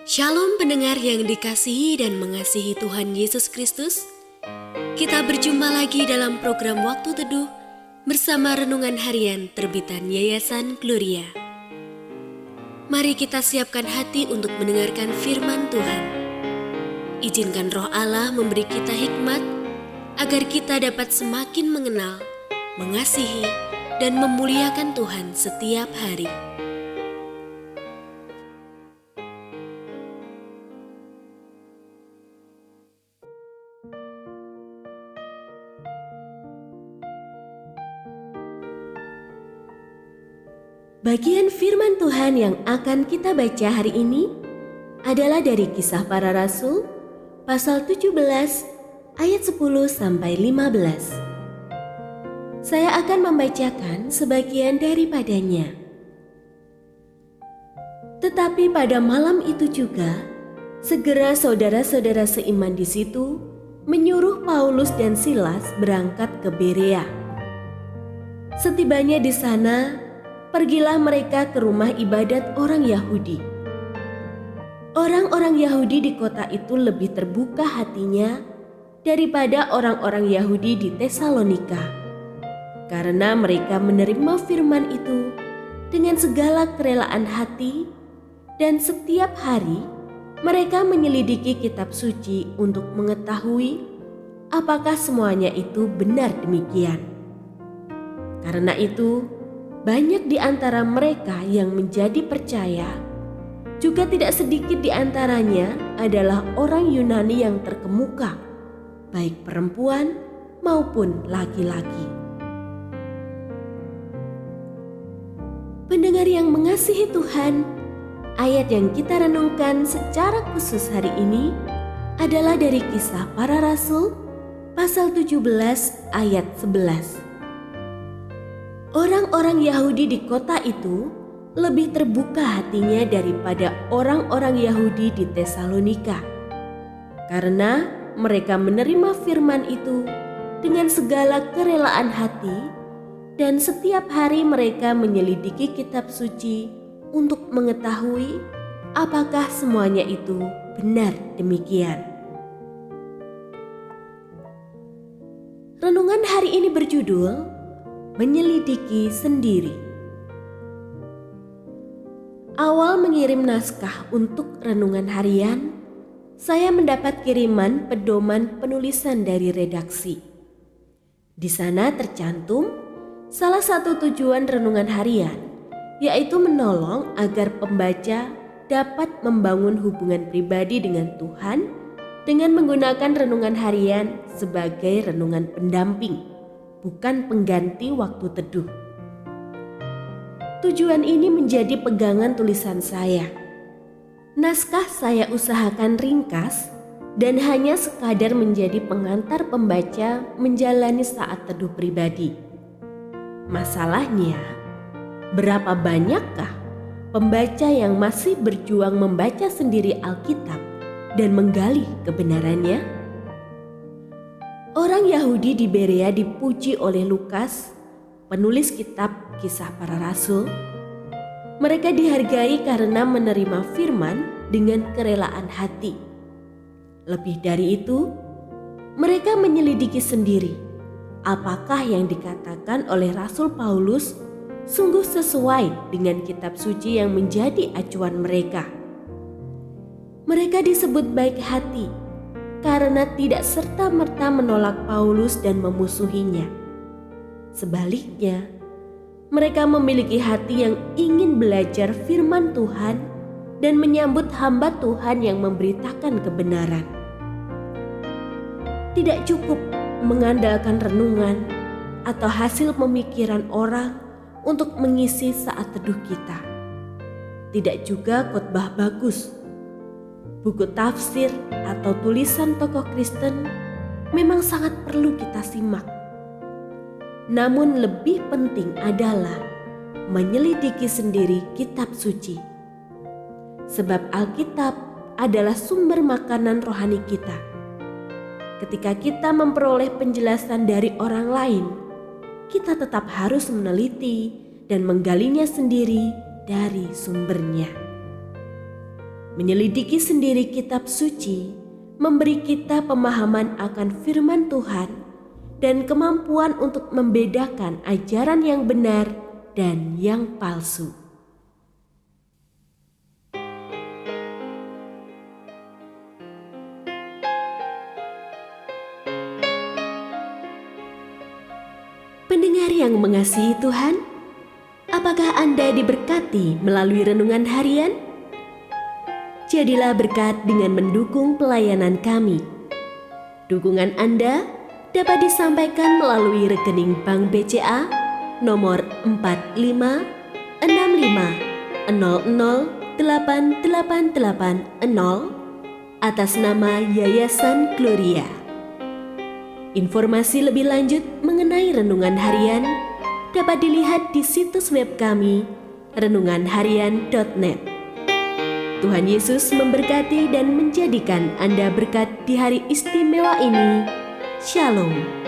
Shalom pendengar yang dikasihi dan mengasihi Tuhan Yesus Kristus. Kita berjumpa lagi dalam program Waktu Teduh bersama Renungan Harian terbitan Yayasan Gloria. Mari kita siapkan hati untuk mendengarkan firman Tuhan. Izinkan Roh Allah memberi kita hikmat agar kita dapat semakin mengenal, mengasihi, dan memuliakan Tuhan setiap hari. Bagian firman Tuhan yang akan kita baca hari ini adalah dari Kisah Para Rasul pasal 17 ayat 10 sampai 15. Saya akan membacakan sebagian daripadanya. Tetapi pada malam itu juga, segera saudara-saudara seiman di situ menyuruh Paulus dan Silas berangkat ke Berea. Setibanya di sana, pergilah mereka ke rumah ibadat orang Yahudi. Orang-orang Yahudi di kota itu lebih terbuka hatinya daripada orang-orang Yahudi di Tesalonika, karena mereka menerima firman itu dengan segala kerelaan hati, dan setiap hari mereka menyelidiki kitab suci untuk mengetahui apakah semuanya itu benar demikian. Karena itu, banyak di antara mereka yang menjadi percaya, juga tidak sedikit di antaranya adalah orang Yunani yang terkemuka, baik perempuan maupun laki-laki. Pendengar yang mengasihi Tuhan, ayat yang kita renungkan secara khusus hari ini adalah dari Kisah Para Rasul pasal 17 ayat 11. Orang-orang Yahudi di kota itu lebih terbuka hatinya daripada orang-orang Yahudi di Tesalonika, karena mereka menerima firman itu dengan segala kerelaan hati, dan setiap hari mereka menyelidiki kitab suci untuk mengetahui apakah semuanya itu benar demikian. Renungan hari ini berjudul Menyelidiki Sendiri. Awal mengirim naskah untuk renungan harian, saya mendapat kiriman pedoman penulisan dari redaksi. Di sana tercantum salah satu tujuan renungan harian, yaitu menolong agar pembaca dapat membangun hubungan pribadi dengan Tuhan dengan menggunakan renungan harian sebagai renungan pendamping, bukan pengganti waktu teduh. Tujuan ini menjadi pegangan tulisan saya. Naskah saya usahakan ringkas dan hanya sekadar menjadi pengantar pembaca menjalani saat teduh pribadi. Masalahnya, berapa banyakkah pembaca yang masih berjuang membaca sendiri Alkitab dan menggali kebenarannya? Orang Yahudi di Berea dipuji oleh Lukas, penulis kitab Kisah Para Rasul. Mereka dihargai karena menerima firman dengan kerelaan hati. Lebih dari itu, mereka menyelidiki sendiri apakah yang dikatakan oleh Rasul Paulus sungguh sesuai dengan kitab suci yang menjadi acuan mereka. Mereka disebut baik hati karena tidak serta-merta menolak Paulus dan memusuhinya. Sebaliknya, mereka memiliki hati yang ingin belajar firman Tuhan dan menyambut hamba Tuhan yang memberitakan kebenaran. Tidak cukup mengandalkan renungan atau hasil pemikiran orang untuk mengisi saat teduh kita. Tidak juga khotbah bagus, buku tafsir atau tulisan tokoh Kristen memang sangat perlu kita simak. Namun lebih penting adalah menyelidiki sendiri kitab suci. Sebab Alkitab adalah sumber makanan rohani kita. Ketika kita memperoleh penjelasan dari orang lain, kita tetap harus meneliti dan menggalinya sendiri dari sumbernya. Menyelidiki sendiri kitab suci memberi kita pemahaman akan firman Tuhan dan kemampuan untuk membedakan ajaran yang benar dan yang palsu. Pendengar yang mengasihi Tuhan, apakah Anda diberkati melalui renungan harian? Jadilah berkat dengan mendukung pelayanan kami. Dukungan Anda dapat disampaikan melalui rekening Bank BCA nomor 4565008880 atas nama Yayasan Gloria. Informasi lebih lanjut mengenai renungan harian dapat dilihat di situs web kami renunganharian.net. Tuhan Yesus memberkati dan menjadikan Anda berkat di hari istimewa ini. Shalom.